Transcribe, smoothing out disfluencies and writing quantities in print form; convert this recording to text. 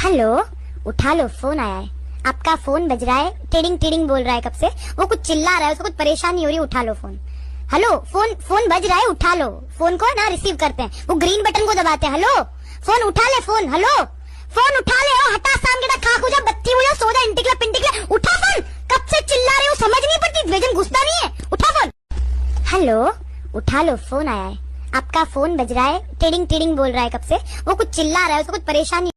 Hello, उठा लो, phone आया है। आपका फोन बज रहा है, टिडिंग टिडिंग बोल रहा है कब से। वो कुछ चिल्ला रहा है, उसको कुछ परेशानी हो रही है, उठा लो फोन। हेलो, फोन फोन बज रहा है, उठा लो फोन को ना। रिसीव करते हैं, वो ग्रीन बटन को दबाते हैं। हेलो, फोन उठा ले, फोन। हेलो, फोन उठा ले। ओ हटा, शाम के खा खुजा, बत्ती हुई, सो जा, इंटिकला पिंटिकला, उठा फोन। कब से चिल्ला रहे हो, समझ नहीं पड़ती, भेजन घुसता नहीं है, उठा फोन। हेलो, उठा लो, फोन आया है। आपका फोन बज रहा है, टिडिंग टिडिंग बोल रहा है कब से। वो कुछ चिल्ला रहा है, उसको कुछ परेशानी